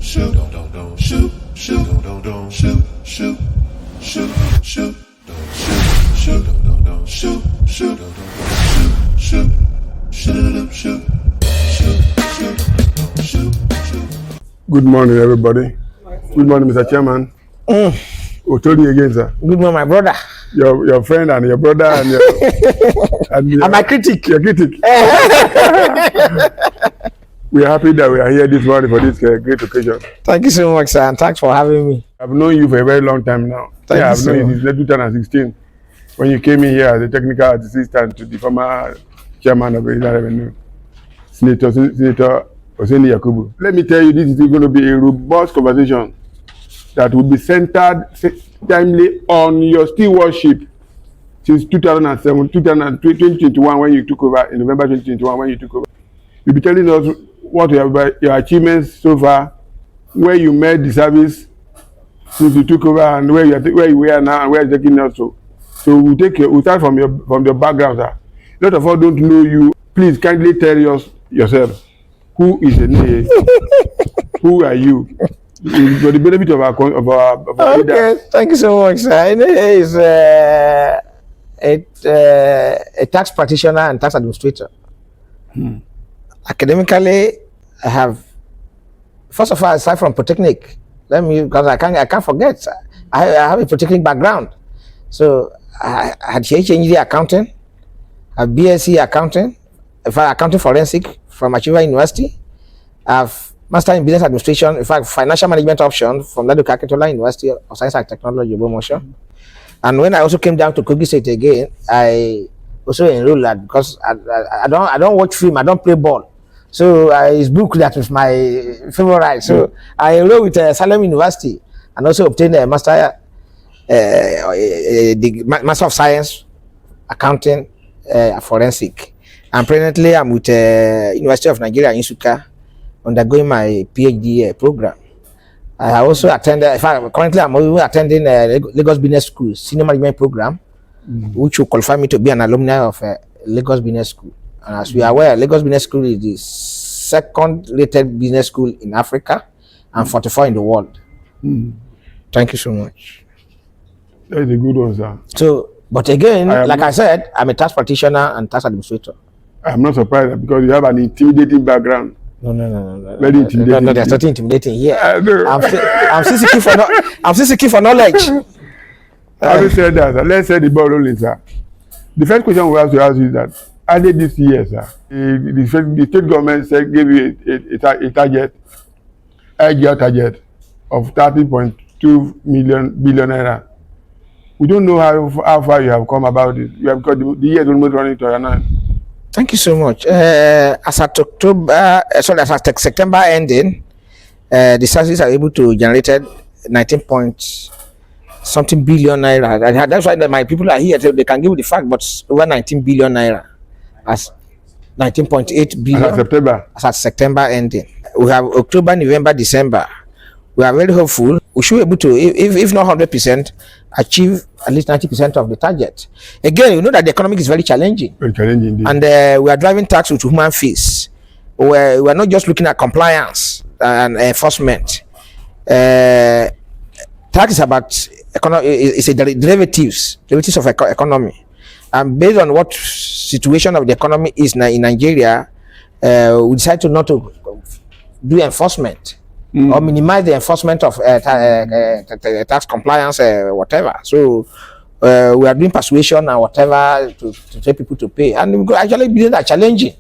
Good morning, everybody. Good morning, Mr. Chairman. Who told you again, sir? Good morning, my brother. Your friend and your brother and your and my critic. Your critic. We are happy that we are here this morning for this great occasion. Thank you so much, sir, and thanks for having me. I've known you for a very long time now. I've known you since 2016 when you came in here as a technical assistant to the former chairman of the Revenue, Senator Oseni Yakubu. Let me tell you, this is going to be a robust conversation that will be centered timely on your stewardship since 2021 when you took over, in November 2021 when you took over. You'll be telling us what your achievements so far, where you made the service since you took over, and where you are now, and where you're taking us to. So we'll start from your background, sir. A lot of us don't know you. Please kindly tell us yourself. Who is Enehe? Who are you? For the benefit of our okay, leaders. Thank you so much, sir. Enehe is a tax practitioner and tax administrator. Academically, I have, first of all, aside from Polytechnic, because I can't forget, I have a Polytechnic background. So I had HND accounting, a BSc accounting, in fact, accounting forensic from Achieva University. I have master in business administration, in fact, financial management option from Ladoke Akintola University of Science and Technology, Ogbomosho. And when I also came down to Kogi State again, I also enrolled that because I don't watch film, I don't play ball. So it's book that was my favorite. So I enrolled with Salem University and also obtained a master, the Master of Science, accounting, forensic. And presently I'm with University of Nigeria in Nsukka, undergoing my PhD program. I also attended, in fact, currently I'm attending Lagos Business School Senior Management Program, which will qualify me to be an alumni of Lagos Business School. And as we are aware, Lagos Business School is the second rated business school in Africa and 44 in the world. Thank you so much. That is a good one, sir. So, but again, like I said, I'm a tax practitioner and tax administrator. I'm not surprised because you have an intimidating background. No. Very intimidating. No, there's nothing intimidating here. I'm still seeking for knowledge. Having said that, sir, let's say the ball rolling, sir. The first question we have to ask you is that early this year, sir, the state government gave you a target, a target of 30.2 billion naira. We don't know how far you have come about it. You have got the year is almost running to an end. Thank you so much. As at September ending, the services are able to generate 19-point-something billion naira. That's why my people are here. They can give you the fact, but over 19 billion naira as 19.8 billion. As at September ending. We have October, November, December. We are very hopeful. We should be able to, if not 100%, achieve at least 90% of the target. Again, you know that the economic is very challenging. Very challenging indeed. And we are driving tax with human face. We are not just looking at compliance and enforcement. Tax is about it's a derivatives of economy. And based on what situation of the economy is in Nigeria, we decide to not to do enforcement. Or minimize the enforcement of tax compliance, whatever. So we are doing persuasion and whatever to take people to pay, and we actually believe that challenging.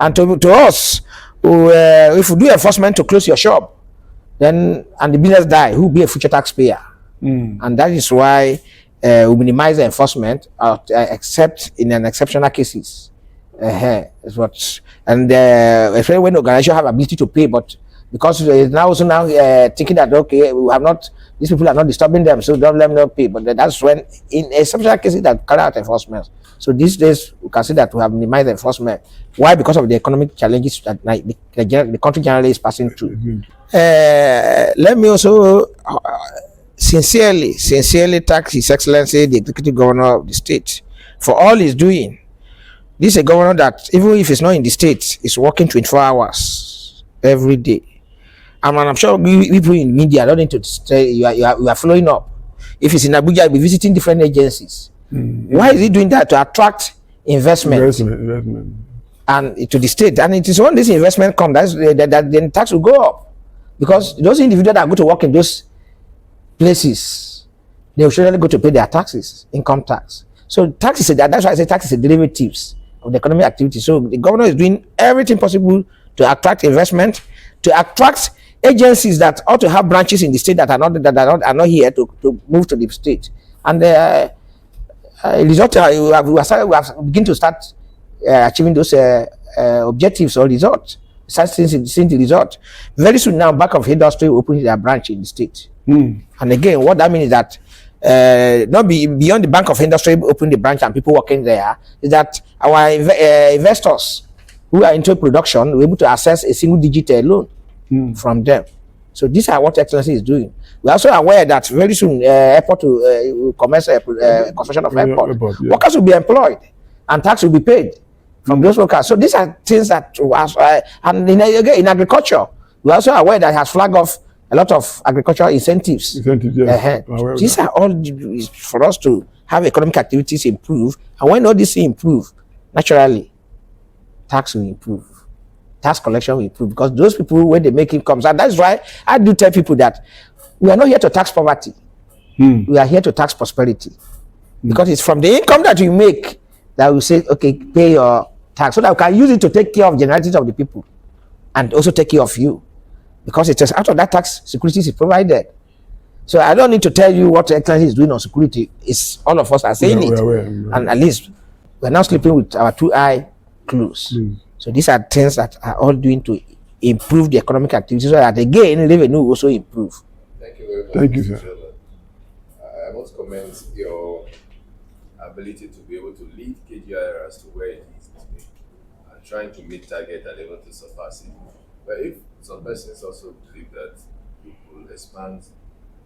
And to us, if we do enforcement to close your shop, then and the business die, who will be a future taxpayer? And that is why we minimize the enforcement, except in an exceptional cases. Is what, and especially when the organization have ability to pay, but because now thinking that okay, we have not, these people are not disturbing them, so don't let them not pay. But that's when in exceptional cases that carry out enforcement. So these days we can see that we have minimized enforcement. Why? Because of the economic challenges that the country generally is passing through. Let me also sincerely thank His Excellency the Executive Governor of the state for all he's doing. This is a governor that even if he's not in the state, is working 24 hours every day. I'm sure people in media don't need to say you are following up. If it's in Abuja, you'll be visiting different agencies. Why is he doing that? To attract investment. And to the state. And it is when this investment comes that then tax will go up. Because those individuals that go to work in those places, they will surely go to pay their taxes, income tax. So tax is that's why I say tax is a derivatives of the economic activity. So the government is doing everything possible to attract investment, to attract agencies that ought to have branches in the state that are not here to move to the state. And result, we have begin to start achieving those objectives or results. Start seeing the result. Very soon now, Bank of Industry will open their branch in the state. And again, what that means is that not beyond the Bank of Industry opening the branch and people working there, is that our investors who are into production will be able to access a single digit loan from them. So these are what Excellency is doing. We are also aware that very soon airport will commence construction of airport. Workers will be employed and tax will be paid from those workers. So these are things that and again in agriculture, we are also aware that it has flagged off a lot of agricultural incentives. Yes. These are all for us to have economic activities improve, and when all these improve, naturally, tax will improve, tax collection will improve, because those people, when they make incomes, and that's why I do tell people that we are not here to tax poverty. We are here to tax prosperity, because it's from the income that you make that we say, okay, pay your tax, so that we can use it to take care of generalities of the people, and also take care of you. Because it is out of that tax, security is provided. So I don't need to tell you what Excellency is doing on security. It's all of us are saying it. And at least we're now sleeping with our two eyes closed. So these are things that are all doing to improve the economic activity, so that again revenue will also improve. Thank you very much. Thank you, sir. I must commend your ability to be able to lead KGIR as to where it is today and trying to meet target and able to surpass it. But if some persons also believe that we will expand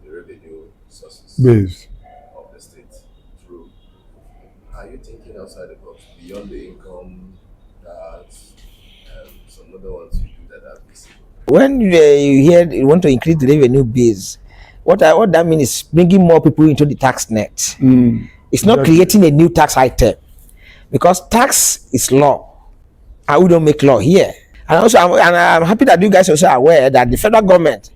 the revenue sources of the state through, are you thinking outside the box, beyond the income, that some other ones you do that are visible? When you hear you want to increase the revenue base, what that means is bringing more people into the tax net. It's not creating a new tax item, because tax is law, and we don't make law here. And also, I'm happy that you guys are also aware that the federal government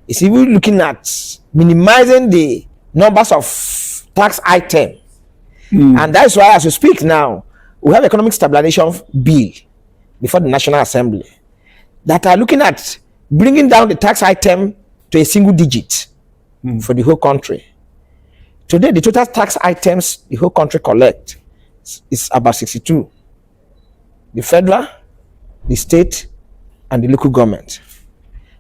is even looking at minimizing the numbers of tax items. And that's why, as we speak now, we have economic stabilization bill before the National Assembly that are looking at bringing down the tax item to a single digit for the whole country. Today, the total tax items the whole country collect is about 62. The federal, the state, and the local government.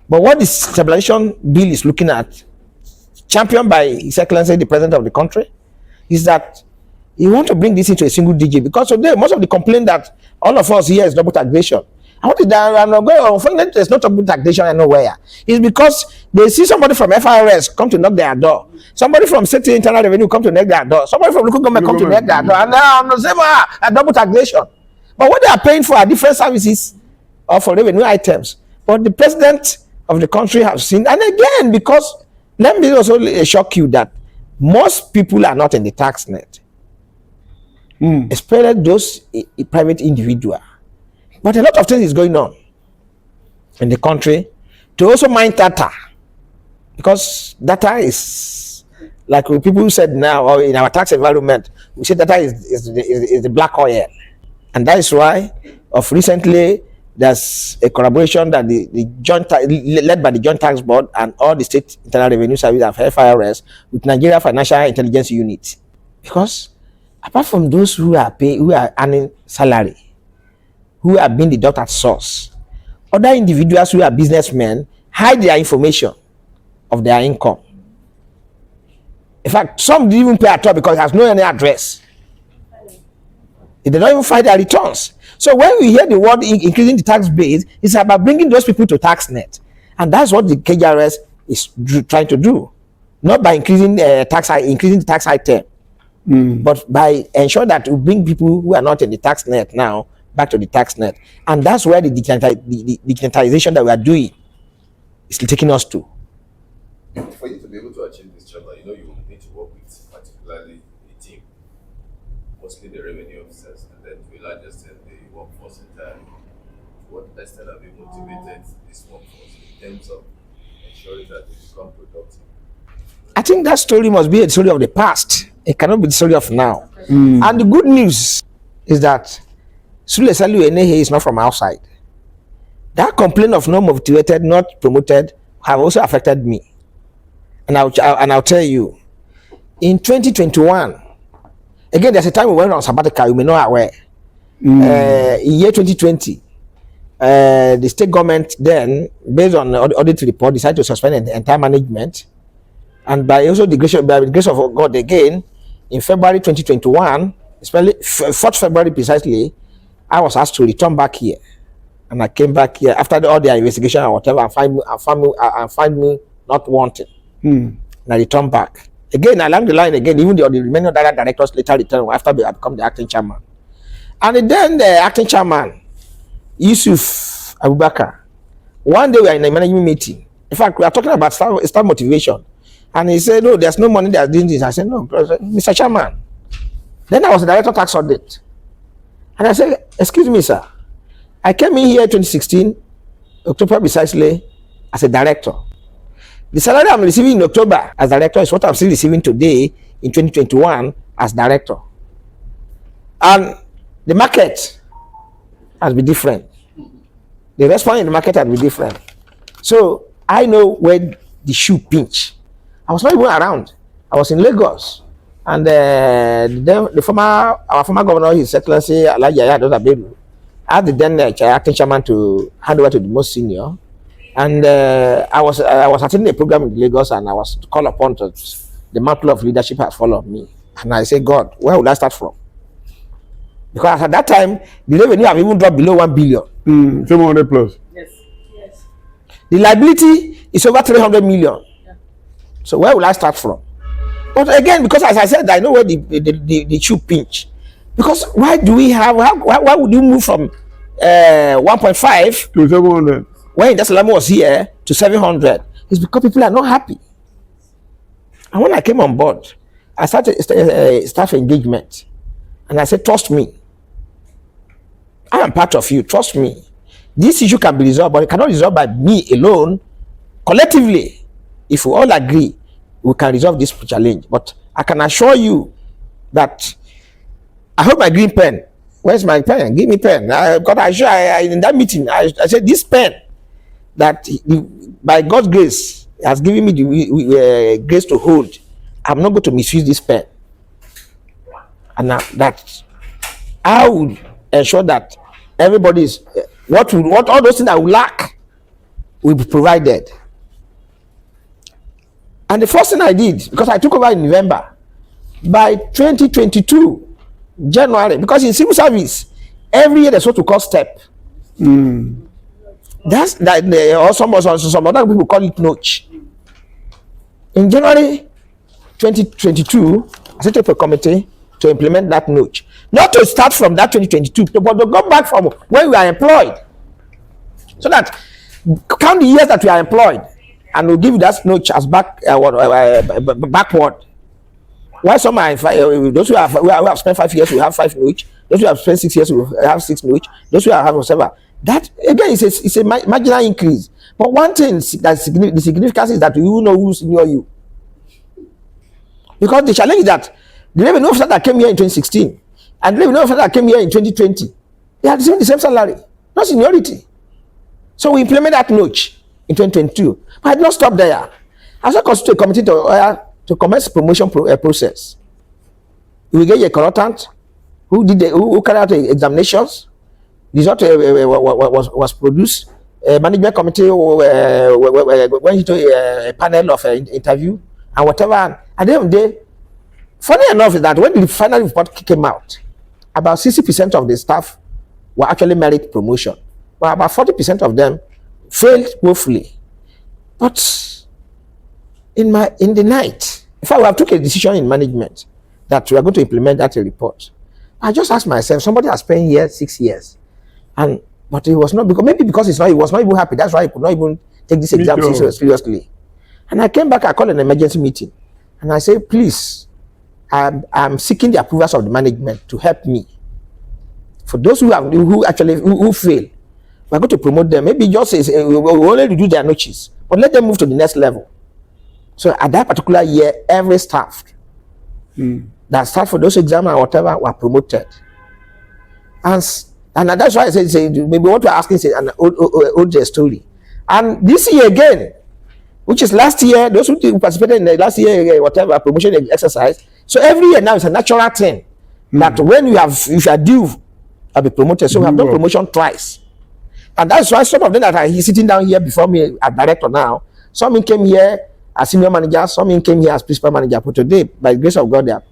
But what the stabilization bill is looking at, championed by His Excellency the President of the country, is that you want to bring this into a single digit, because today most of the complaint that all of us here is double taxation. And what is that? I'm not going. There's no double taxation anywhere. It's because they see somebody from FIRS come to knock their door, somebody from state internal revenue come to knock their door, somebody from local government come to knock their door, and now I'm not saying a double taxation. But what they are paying for are different services or for revenue items. But the president of the country have seen, and again, because let me also shock you that most people are not in the tax net, especially those private individual. But a lot of things is going on in the country to also mine data, because data is, like people said now, or in our tax environment, we say data is the black oil. And that is why, of recently, there's a collaboration that the joint led by the Joint Tax Board and all the state internal revenue service of FIRS with Nigeria Financial Intelligence Unit. Because apart from those who are earning salary, who are being deducted at source, other individuals who are businessmen hide their information of their income. In fact, some didn't even pay at all because it has no any address. They don't even file their returns. So when we hear the word increasing the tax base, it's about bringing those people to tax net. And that's what the KJRS is trying to do. Not by increasing the tax item, but by ensuring that we bring people who are not in the tax net now back to the tax net. And that's where the digitization that we are doing is taking us to. For you to be able to achieve this, Chairman, you need to work with particularly a team, mostly the revenue officers, and then to a large extent the workforce entirely. To what extent have you motivated this workforce in terms of ensuring that they become productive? I think that story must be a story of the past. It cannot be the story of now. And the good news is that Sule Salihu Enehe is not from outside. That complaint of not motivated, not promoted, have also affected me. And I'll tell you, in 2021, again, there's a time we went on sabbatical, you may know aware. In year 2020, the state government then, based on the audit report, decided to suspend the entire management. And by the grace of God again, in February 2021, especially 4th February precisely, I was asked to return back here. And I came back here after all their investigation and whatever, and find me not wanted. And I returned back. Again, along the line again, even the remaining other directors later returned after I become the acting chairman. And then the acting chairman, Yusuf Abubakar, one day we are in a management meeting. In fact, we are talking about staff motivation. And he said, no, there's no money that's doing this. I said, no, Mr. Chairman. Then I was the director of tax audit. And I said, excuse me, sir. I came in here in 2016, October precisely, as a director. The salary I'm receiving in October as director is what I'm still receiving today in 2021 as director. And the market has been different. The response in the market has been different. So I know where the shoe pinch. I was not even around. I was in Lagos. And our former governor, His Excellency Alhaji Yahya Bello, asked the then acting chairman to hand over to the most senior. And I was attending a program in Lagos, and I was called upon to, the mantle of leadership has followed me. And I said, God, where would I start from? Because at that time, the revenue have even dropped below 1 billion. 700 plus. Yes. Yes. The liability is over 300 million. Yeah. So where will I start from? But again, because as I said, I know where the shoe pinch. Because why would you move from 1.5 to 700 when Salamu was here to 700? It's because people are not happy. And when I came on board, I started staff engagement. And I said, trust me. I am part of you. Trust me. This issue can be resolved, but it cannot be resolved by me alone. Collectively, if we all agree, we can resolve this challenge. But I can assure you that I hold my green pen. Where's my pen? Give me pen. Because in that meeting, I said this pen that by God's grace has given me the grace to hold. I'm not going to misuse this pen. And that I would ensure that everybody's what all those things I will lack will be provided. And the first thing I did, because I took over in November, by 2022 January, because in civil service every year there's what we call step. That's that, or some other people call it notch. In January 2022, I set up a committee to implement that notch. Not to start from that 2022, but to go back from when we are employed. So that count the years that we are employed, and we'll give you that notch as backward. Why some are those who have spent 5 years will have 5 notch. Those who have spent 6 years will have 6 notch. Those who have whatever. That again is a marginal increase. But one thing that's the significance is that you know who's near you. Because the challenge is that the revenue officer that came here in 2016 and the revenue officer that came here in 2020, they had the same salary, not seniority. So we implement that notch in 2022. But I did not stop there. I also constituted a committee to commence promotion process. We get a consultant who carried out examinations. Result was produced. A management committee went into a panel of interview and whatever. At the end of the day, funny enough is that when the final report came out, about 60% of the staff were actually merit promotion, but about 40% of them failed woefully. But in the night, if I would have took a decision in management that we are going to implement that report, I just asked myself, somebody has spent here 6 years, but it was not because he was not even happy. That's why he could not even take this Me exam too. seriously. And I came back, I called an emergency meeting. And I said, please, I'm seeking the approvals of the management to help me. For those who actually fail, we're going to promote them. Maybe just we only do their notches, but let them move to the next level. So at that particular year, every staff that start for those exams and whatever were promoted. And that's why I say maybe what you're asking is an old story. And this year again, which is last year, those who participated in the last year whatever promotion exercise. So every year now it's a natural thing that when you are due, I'll be promoted. So we have done promotion twice. And that's why some of them that are sitting down here before me as director now, some came here as senior manager, some came here as principal manager. But today, by the grace of God, they are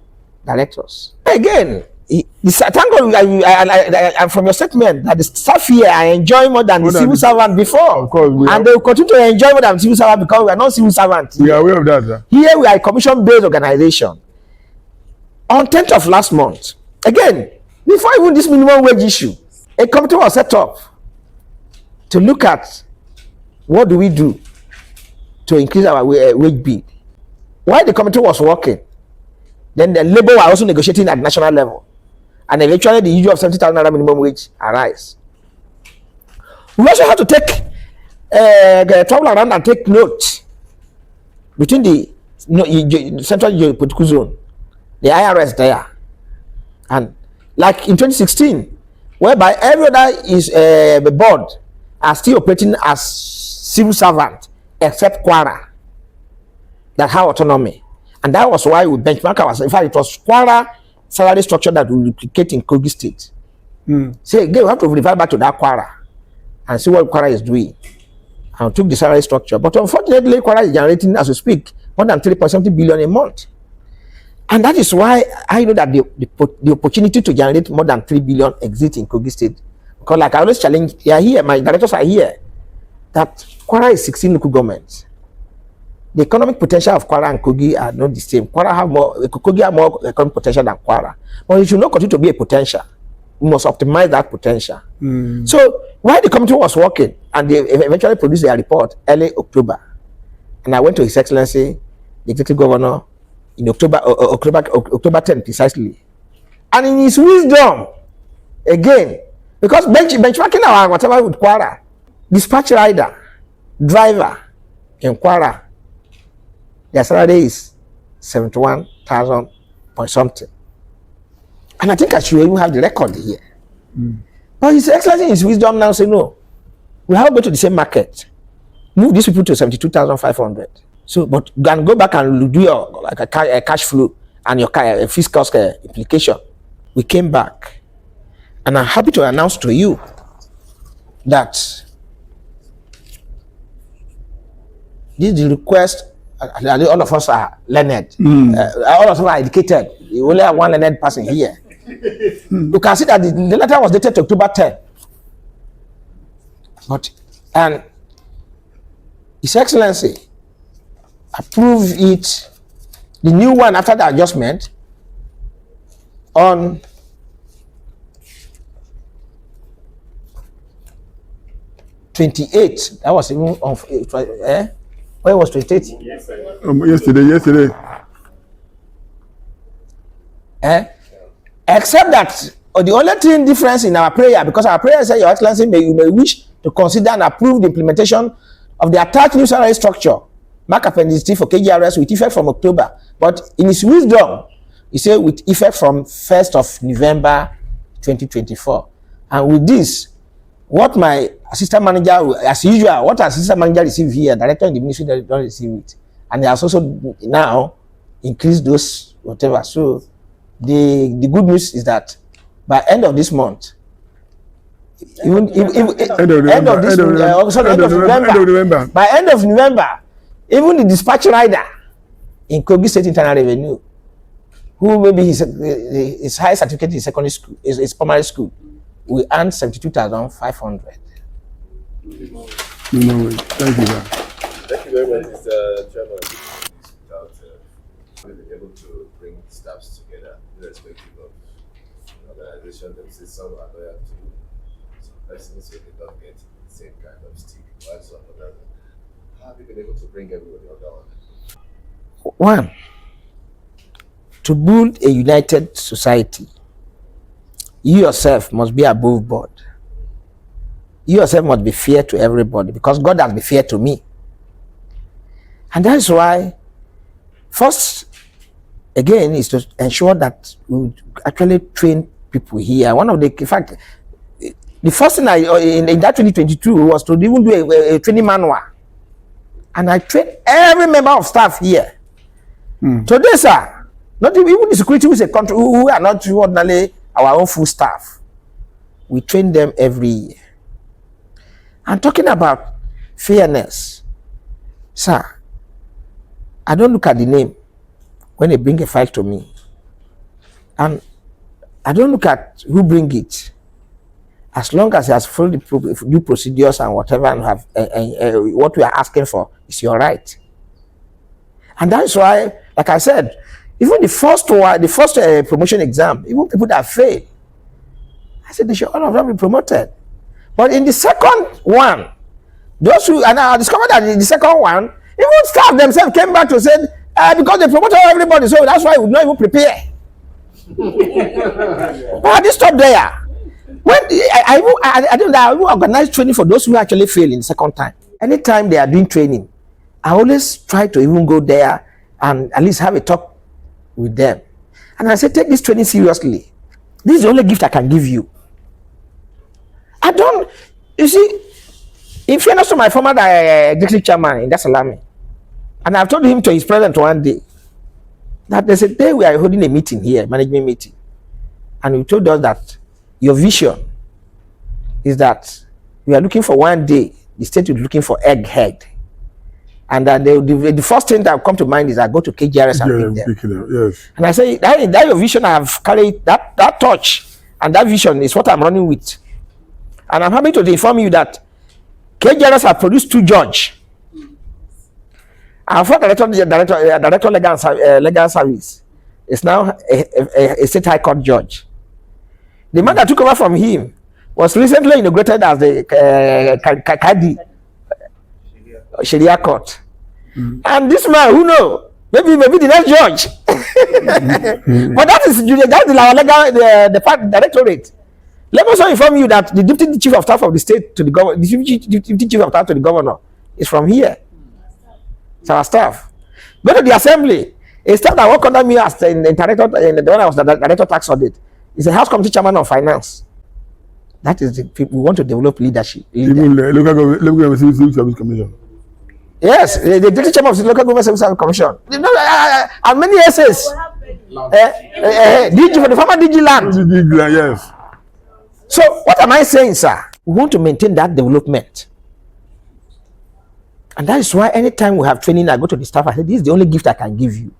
directors. Again, thank God, I, from your statement that the staff here are enjoying more than the civil servant before. Of course, and they will continue to enjoy more than civil servant because we are not civil servants. We are aware of that, sir. Here we are a commission-based organization. On 10th of last month, again, before even this minimum wage issue, a committee was set up to look at what do we do to increase our wage bill. While the committee was working, then the labor were also negotiating at national level. And eventually the issue of 70,000 naira minimum wage arise. We also have to take travel around and take note between the central geopolitical zone, the IRS there, and like in 2016, whereby every other is the board are still operating as civil servant except Kwara that have autonomy, and that was why we benchmark ourselves. In fact, it was Kwara salary structure that will replicate in Kogi State. So again, we have to revert back to that Kwara and see what Kwara is doing, and took the salary structure. But unfortunately, Kwara is generating, as we speak, more than 3.something billion a month. And that is why I know that the opportunity to generate more than 3 billion exists in Kogi State. Because like I always challenge, they are here, my directors are here, that Kwara is 16 local governments. The economic potential of Kwara and Kogi are not the same. Kogi have more economic potential than Kwara. But it should not continue to be a potential. We must optimize that potential. So while the committee was working, and they eventually produced their report early October, and I went to His Excellency, the Executive Governor, in October 10 precisely. And in his wisdom, again, because benchmarking our whatever with Kwara, dispatch rider, driver in Kwara, their salary is 71,000 point something. And I think I should even have the record here. But His Excellency in his wisdom now say, no, we have to go to the same market, move these people to 72,500. So, but can go back and do your like a cash flow and your fiscal implication. We came back, and I'm happy to announce to you that this is the request. All of us are learned. All of us are educated. You only have one learned person here. You can see that the letter was dated October 10. But and His Excellency approve it, the new one after the adjustment, on .28. That was even on when was 28? Yesterday. Except that the only thing difference in our prayer, because our prayer says, Your Excellency, you may wish to consider and approve the implementation of the attached new salary structure, Mark Appendix T for KGRS, with effect from October. But in his wisdom, he said with effect from 1st of November 2024. And with this, what my assistant manager, as usual, what assistant manager received here, director in the ministry, they don't receive it. And they have also now increased those whatever. So the good news is that by end of this month, end of November, by end of November, even the dispatch rider in Kogi State Internal Revenue, who maybe his high certificate in secondary school, is primary school, we earn 72,500. Thank you, sir. Thank you very much, Mr. Chairman. Without being able to bring staffs together, irrespective of organization, they say some are loyal to some persons, so they don't get the same kind of stick, while some others How have you been able to bring everybody on board? One, to build a united society, you yourself must be above board. You yourself must be fair to everybody, because God has been fair to me. And that's why, first, again, is to ensure that we actually train people here. One of the, in fact, the first thing in that 2022 was to even do a training manual. And I trained every member of staff here. Today, sir, not even the security who is a country who are not ordinarily our own full staff. We train them every year. I'm talking about fairness. Sir, I don't look at the name when they bring a file to me. And I don't look at who bring it. As long as he has followed the due procedures and whatever, and have what we are asking for is your right. And that's why, like I said, even the first promotion exam, even people that fail, I said they should all of them be promoted. But in the second one, those who, and I discovered that in the second one, even staff themselves came back to say, because they promoted everybody, so that's why we would not even prepare. But I didn't stop there. When I don't know, I will organize training for those who actually fail in the second time. Anytime they are doing training, I always try to even go there and at least have a talk with them. And I say, take this training seriously. This is the only gift I can give you. I don't, you see, in fairness to my former executive chairman in Salami, and I've told him to his present one day that there's a day we are holding a meeting here, management meeting, and he told us that your vision is that we are looking for one day, the state is looking for egghead. And that the first thing that will come to mind is I go to KGRS and pick them. Yes. And I say, that your vision, I have carried that touch, and that vision is what I'm running with. And I'm happy to inform you that KGRS have produced 2 judges. Our first director legal service is now a state high court judge. The man that took over from him was recently inaugurated as the Kadi Sharia court. And this man, who knows, maybe the next judge. But that's the legal directorate. Let me also inform you that the deputy chief of staff of the state to the governor, the deputy chief of staff to the governor is from here. It's our staff. Go to the assembly. A staff that work under me as the director, the one I was the director tax audit, is a house committee chairman of finance. That is the people we want to develop leadership. Even the local government civil service commission. Yes, the deputy chairman of the local government civil service commission. You know, and many essays. DG for the former DG land. DG land, yes. So what am I saying, sir? We want to maintain that development. And that is why anytime we have training, I go to the staff, I say, this is the only gift I can give you.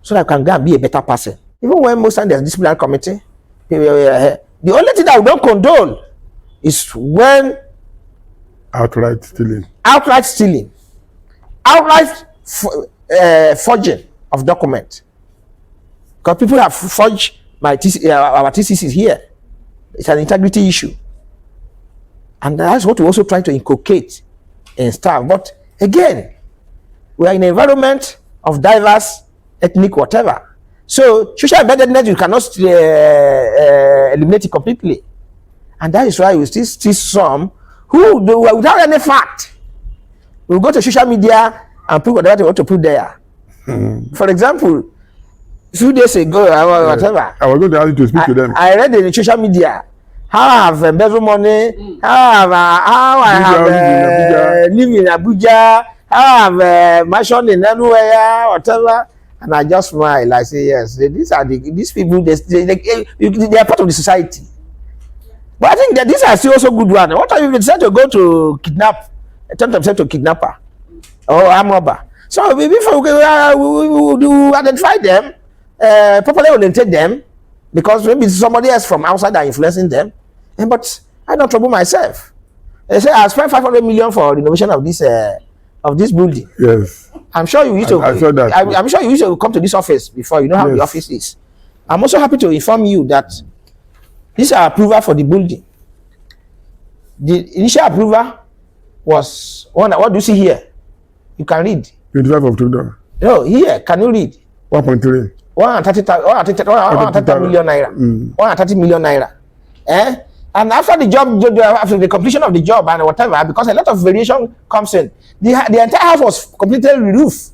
So that I can go and be a better person. Even when most times there's a disciplinary committee, the only thing that we don't condone is when outright stealing, forging of documents. Because people have forged our TCCs here. It's an integrity issue. And that's what we also try to inculcate in staff. But again, we are in an environment of diverse ethnic whatever. So social embeddedness, you cannot eliminate it completely. And that is why we still see some who, without any fact, will go to social media and put whatever they want to put there. For example, a few days ago, whatever. I was going to ask you to speak to them. I read in the social media how I have embezzled money, how I have lived in Abuja, how I have mansion in anywhere, whatever. And I just smile. I say, yes, these people, they are part of the society. But I think that these are still also good ones. What if you decide to go to kidnap, attempt themselves to kidnapper or arm robber? So before we identify them, properly orientate them, because maybe somebody else from outside are influencing them. But I don't trouble myself. They say I spent 500 million for renovation of this building. Yes. I'm sure you used to. I saw that. I'm sure you used to come to this office before. You know how the office is. I'm also happy to inform you that this is our approval for the building. The initial approval was what do you see here? You can read. 25 October. No, here, can you read? 1.3. 130 million naira. 130 million naira. Eh? And after the job, after the completion of the job and whatever, because a lot of variation comes in, the entire house was completely re-roofed,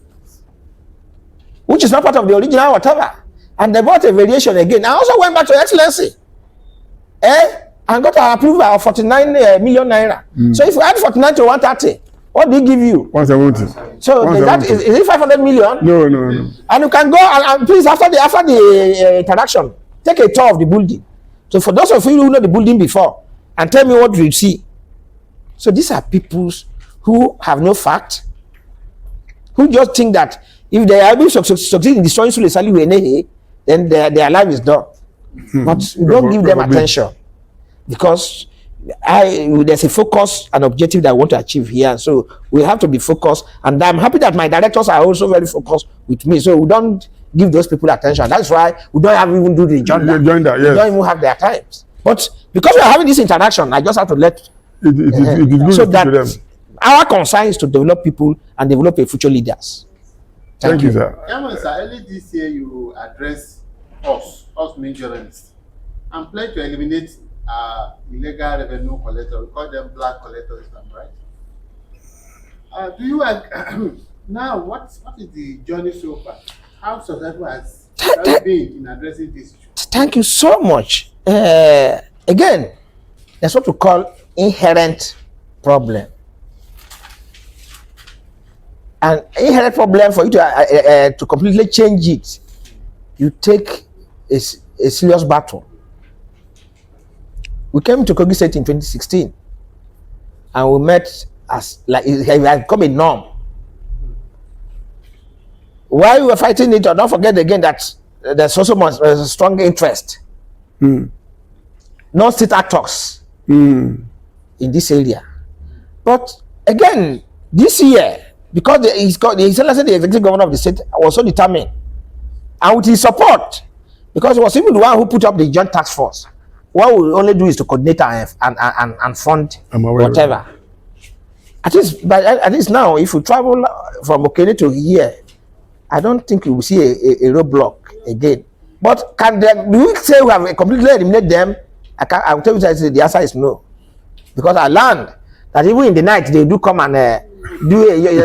which is not part of the original whatever. And they bought a variation again. I also went back to Excellency. And got an approval of 49 million naira. So if you add 49 to 130, what do you give you? 170. So 170. That is it 500 million? No. And you can go and please after the interaction, take a tour of the building. So for those of you who know the building before, and tell me what you see. So these are people who have no fact, who just think that if they are able to succeed in destroying Sule Salihu Enehe, then their life is done. But we don't give them attention because there's a focus and objective that I want to achieve here. So we have to be focused, and I'm happy that my directors are also very focused with me. So we don't give those people attention. That's why we don't even do the agenda. Yes. We don't even have their times. But because we are having this interaction, I just have to let it is good so to that them. our concern is to develop people and develop a future leaders. Thank you, sir. Chairman, sir, early this year you addressed us main journalists, and pledged to eliminate illegal revenue collectors. We call them black collectors, right? Do you now what is the journey so far? How successful has it been in addressing this issue? Thank you so much. Again, that's what we call inherent problem. An inherent problem, for you to completely change it, you take a serious battle. We came to Kogi State in 2016, and we met as like it had become a norm. While we were fighting it, don't forget again that there's also a strong interest, non-state actors in this area. But again, this year, because the executive governor of the state was so determined, and with his support, because it was even the one who put up the joint task force. What we only do is to coordinate and fund whatever. At least now, if we travel from Okene to here, I don't think you will see a roadblock again. But do we say we have completely eliminated them? I will tell you that the answer is no. Because I learned that even in the night, they do come and do and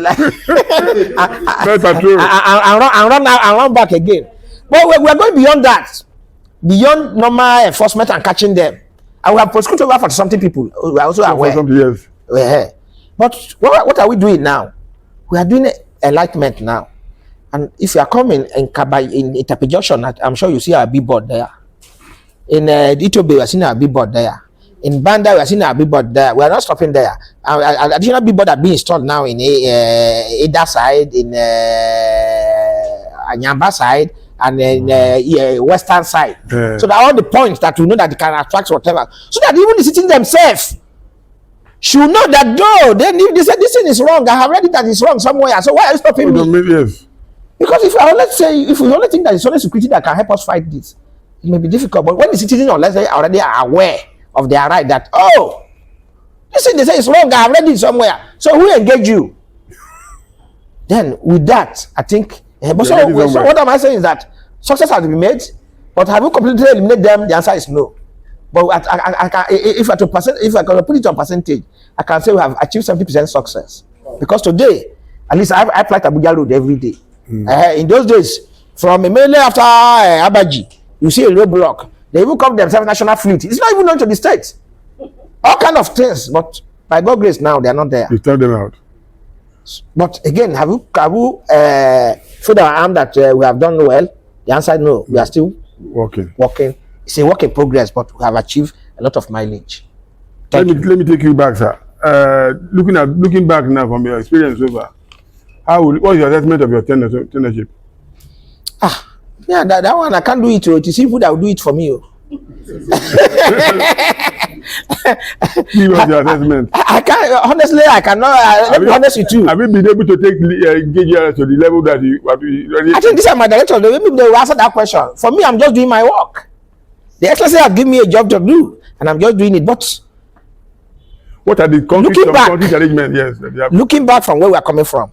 run back again. But we're going beyond that. Beyond normal enforcement and catching them. And we have prosecuted over 40-something people. We are also aware. Yes. But what are we doing now? We are doing enlightenment now. And if you are coming in Itape Junction, I'm sure you see our billboard there. In Itobe, we are seeing our billboard there. In Banda, we are seeing our billboard there. We are not stopping there. Additional billboard are being installed now in Ida side, in Anyamba side, and then western side. So that all the points that we know that they can attract whatever. So that even the citizens themselves should know that though they say this thing is wrong, I have read it that it's wrong somewhere. So why are you stopping me? Yes. Because if we only think that it's only security that can help us fight this, it may be difficult. But when the citizens, let's say, already are aware of their right, that this thing they say it's wrong, I have read it somewhere. So who engage you? Then with that, I think. But so what am I saying is that success has been made, but have you completely eliminated them? The answer is no. But if I can put it on percentage, I can say we have achieved 70% success. Because today, at least I fly to Abuja Road every day. In those days, from mainly after Abaji, you see a roadblock. They even come themselves national fleet. It's not even known to the state. All kind of things, but by God's grace now they are not there. You tell them out. But again, have you filled our arm that we have done well? The answer is no. We are still working. It's a work in progress, but we have achieved a lot of mileage. Let me take you back, sir. Looking back now from your experience over, what is your assessment of your tenureship? Yeah, that one I can't do it. It is people that will do it for me. Give us your assessment. I can't, honestly, I cannot. Let me be honest with you. Have you been able to take KGRS to the level that you already? I think these are my directors. They will answer that question. For me, I'm just doing my work. The Excellency have given me a job to do, and I'm just doing it. But What are the Looking back. concrete arrangements? Yes. That you have. Looking back from where we are coming from,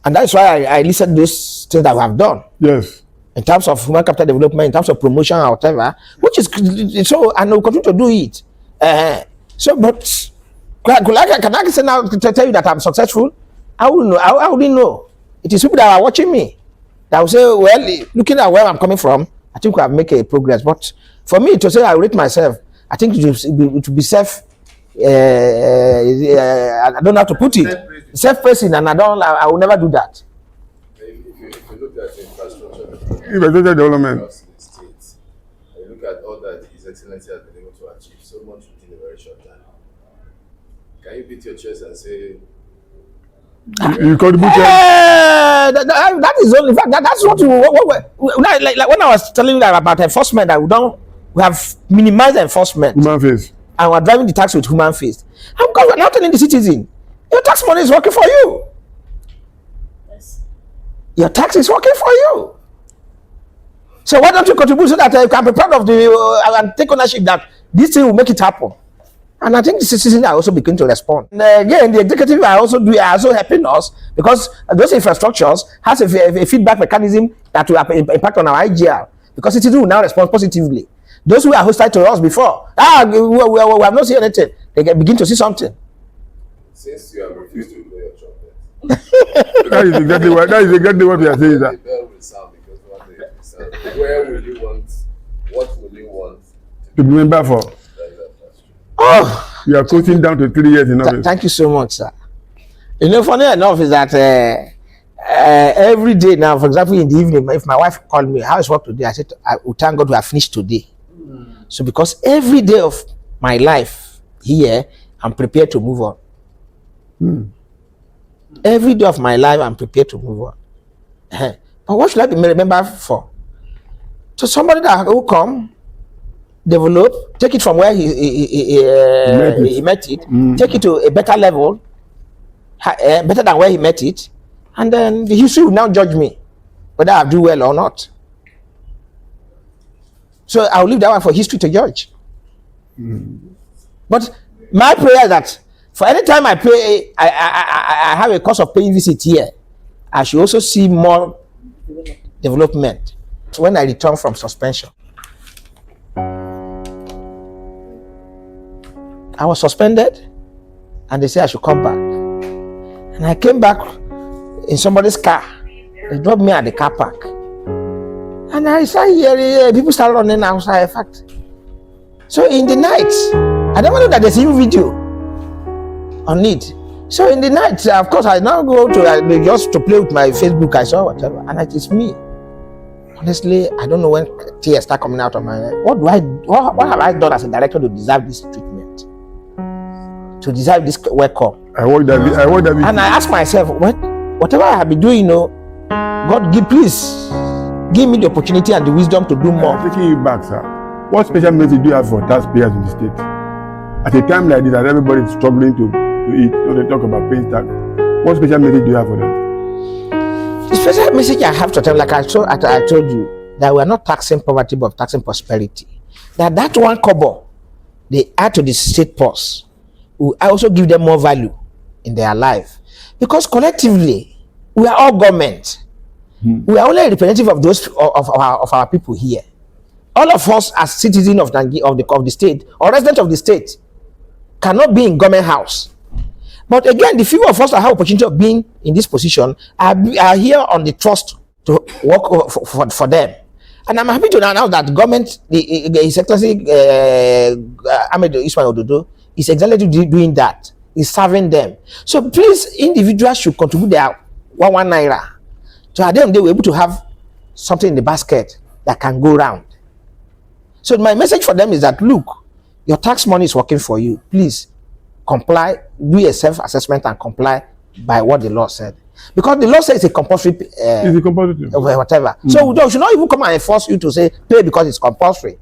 and that's why I listed those things that we have done Yes. in terms of human capital development, in terms of promotion or whatever, which is so, and we'll continue to do it. So, but can I say now to tell you that I'm successful? I will know. I wouldn't know. It is people that are watching me that will say, well, looking at where I'm coming from, I think we have made a progress. But for me to say I rate myself, I think it will be self. I don't know how to put it. Self-praising, and I will never do that. If you look at infrastructure Development. across the states, and you look at all that His Excellency has been able to achieve so much within a very short time, can you beat your chest and say, You contributed. That is only. In fact, that's what like when I was telling you that about enforcement, that we have minimized enforcement. Human face. And we're driving the tax with human face. And because we're now telling the citizen, your tax money is working for you. Yes. Your tax is working for you. So why don't you contribute so that you can be proud of and take ownership that this thing will make it happen? And I think the citizens are also beginning to respond. And again, the executive are also helping us, because those infrastructures has a feedback mechanism that will impact on our IGR, because citizens will now respond positively. Those who are hostile to us before, we have not seen anything. They begin to see something. since you have refused to play your trumpet, That is exactly what we are saying. the That bell will sound because one day it will sound. Where will you want? What will you want to be member for. that's true. Oh, You are coaching down to 3 years in office. thank you so much, sir. You know, funny enough is that every day now, for example, in the evening, if my wife called me, how is work today? I said, I will thank God we have finished today. So because every day of my life here, I'm prepared to move on. Every day of my life, I'm prepared to move on. But what should I be remembered for? So somebody that will come, develop, take it from where he met it, take it to a better level, better than where he met it, and then the history will now judge me whether I do well or not. So I'll leave that one for history to judge. But my prayer is that for any time I pay, I have a cost of paying visit here, I should also see more development when I return from suspension. I was suspended and they said I should come back. And I came back in somebody's car. They dropped me at the car park. And I started hearing people start running outside. In fact, so in the night, I don't know that there's even video on it. So in the night, of course, I now go to just to play with my Facebook. I saw whatever, and it is me. Honestly, I don't know when tears start coming out of my head. What have I done as a director to deserve this treatment? To deserve this welcome? I want that. And I ask myself, whatever I have been doing, God, please give me the opportunity and the wisdom to do more. I'm taking you back, sir. What special message do you have for taxpayers in the state? At a time like this, that everybody is struggling to eat, they talk about paying tax. What special message do you have for them? The special message I have to tell, like I told you, that we are not taxing poverty, but taxing prosperity. That one kobo they add to the state purse will also give them more value in their life, because collectively we are all government. We are only a representative of those of our people here. All of us as citizens of the state or residents of the state cannot be in government house. But again, the few of us that have opportunity of being in this position are here on the trust to work for them. And I'm happy to announce that government, His Excellency Ahmed Ismail Ododo, is exactly doing that. Is serving them. So please, individuals should contribute their 1 naira. So at the end, they were able to have something in the basket that can go round. So my message for them is that, look, your tax money is working for you. Please comply, do a self-assessment and comply by what the law said. Because the law says it's a compulsory It's a compulsory. whatever. So we should not even come and force you to say pay because it's compulsory.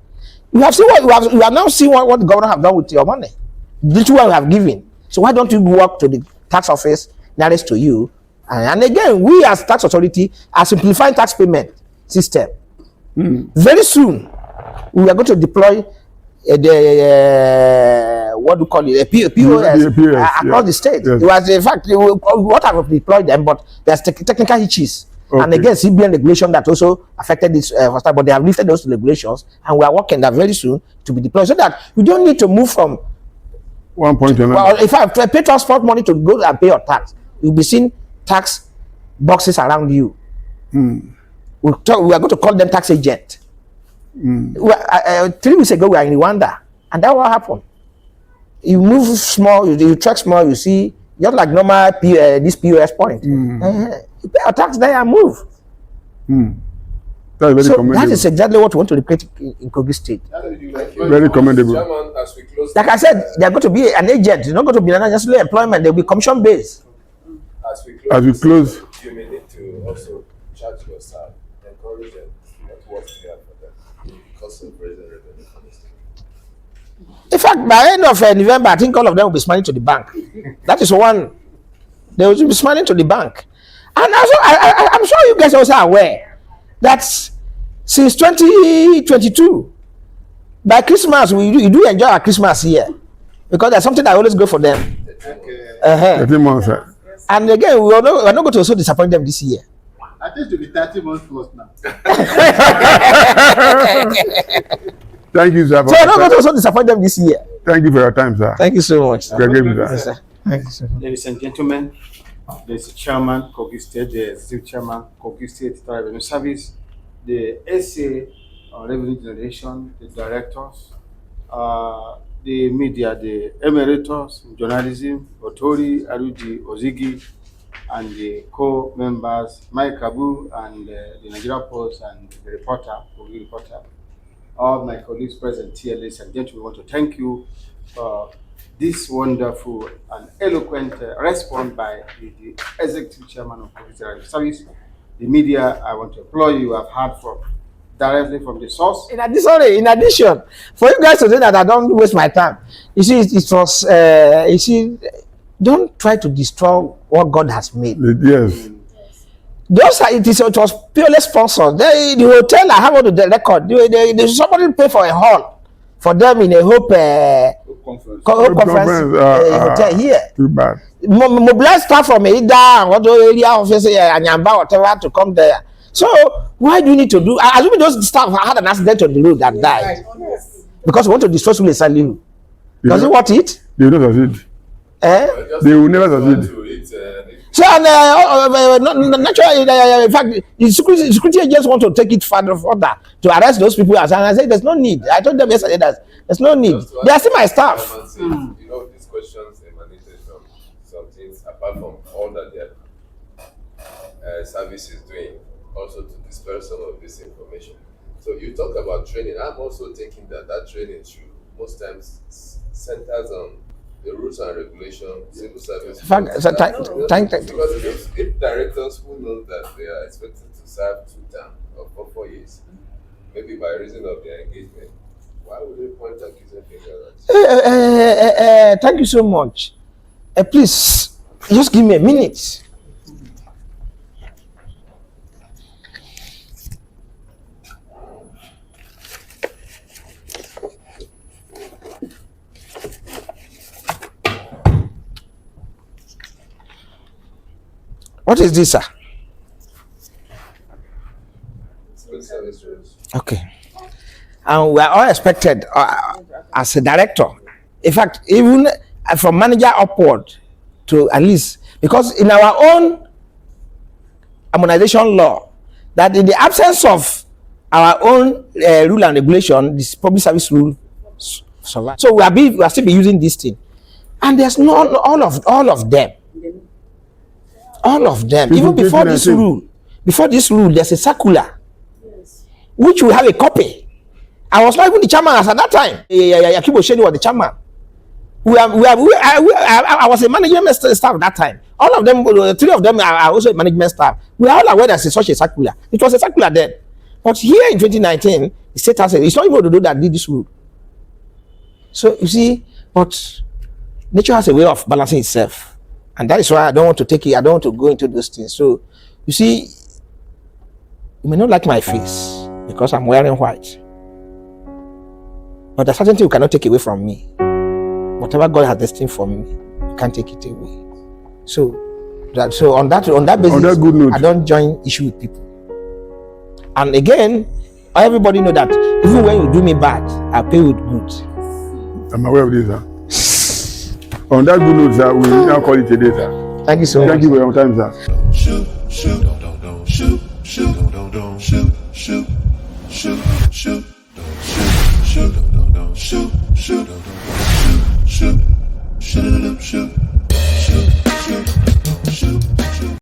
We have seen we have now seen what the governor have done with your money. The little one we have given. So why don't you walk to the tax office nearest to you? And again, we as tax authority are simplifying tax payment system. Very soon, we are going to deploy what do you call it, a POS, across the state. Yes. It was, in fact, what have deployed them, but there's technical hitches. Okay. And again, CBN regulation that also affected this first time, but they have lifted those regulations, and we are working that very soon to be deployed, so that we don't need to move from one point to another. well, if I pay transport money to go and pay your tax, you'll be seeing tax boxes around you. We are going to call them tax agent. 3 weeks ago, we were in Rwanda, and that what happened. You move small, you track small, you see, just like normal this POS point. You pay your tax there and move. That's very So commendable. that is exactly what we want to replicate in Kogi State. Very commendable. Chairman, as we close, Like I said, they are going to be an agent. It's not going to be necessarily employment. They'll be commission based. As we close, you may need to also charge your staff, encourage them not work there for them because of raising revenue for the state. In fact, by end of November, I think all of them will be smiling to the bank. That is one. They will be smiling to the bank. And also, I'm sure you guys also are aware that since 2022, by Christmas, we do enjoy our Christmas here. Because there's something that always go for them. Okay. 13 months. And again, we're not going to also disappoint them this year. I think it will be 30 months plus now. Thank you, sir. So we're not going to also disappoint them this year. Thank you for your time, sir. Thank you so much. You are grateful, sir. Yes, sir. Thank you so much. Ladies and gentlemen, there's the chairman, Kogi State, the executive chairman, Kogi State Revenue Service, the SA on revenue generation, the directors, the media, the emeritus in journalism, Otori, Aruji, Ozigi, and the co-members, Mike Abu, and the Nigeria Post, and the reporter, Kogi reporter. All my colleagues present here, ladies and gentlemen, we want to thank you for this wonderful and eloquent response by the executive chairman of Kogi State Service. The media, I want to applaud you. I've heard directly from the source. In addition, for you guys to say that I don't waste my time, you see, it was, don't try to destroy what God has made. Yes. It was purely sponsored. The hotel I have on the record, somebody pay for a hall for them in a Hope conference hotel here. Too bad. Mobilize staff from Ida and what area office and Yamba, whatever, to come there. So why do you need to do? Assuming those staff had an accident on the road that died because we want to destroy Sule Salihu. Does he want it? They will not succeed. They will never succeed. So naturally, in fact, the security agents want to take it further to arrest those people. And I said, there's no need. I told them yesterday that there's no need. They are still my staff. You know, these questions emanated from some things apart from all that their service is doing, also to disperse some of this information. So you talk about training. I'm also thinking that training should most times centers on the rules and regulations, civil service. Because if directors who know that they are expected to serve 2 terms or 4 years, maybe by reason of their engagement, why would they point accusing fingers at? Thank you so much. Please, just give me a minute. What is this, sir? Civil service rules. Okay. And we are all expected as a director. In fact, even from manager upward to at least, because in our own harmonization law, that in the absence of our own rule and regulation, this public service rule survive. So we are still be using this thing, and there's no all of them. All of them, even before this rule, there's a circular, which we have a copy. I was not even the chairman as at that time. Yakibo Sheni was the chairman. I was a management staff at that time. All of them, 3 of them are also management staff. We are all aware there's such a circular. It was a circular then. But here in 2019, the state has it's not even Ododo that did this rule. So you see, but nature has a way of balancing itself. And that is why I don't want to take it, I don't want to go into those things. So, you see, you may not like my face because I'm wearing white. But there's certain thing you cannot take away from me. whatever God has destined for me, you can't take it away. So on that basis, On that good note. I don't join issue with people. And again, everybody know that even when you do me bad, I pay with good. I'm aware of this, sir. On that good note, sir, we now call it a day, sir. Thank you so much. Thank you for your time, sir. Shoot, shoot, don't shoot, shoot, don't shoot, shoot, shoot, shoot, shoot, don't shoot, shoot, shoot, shoot, shoot, shoot, shoot, shoot, shoot, shoot.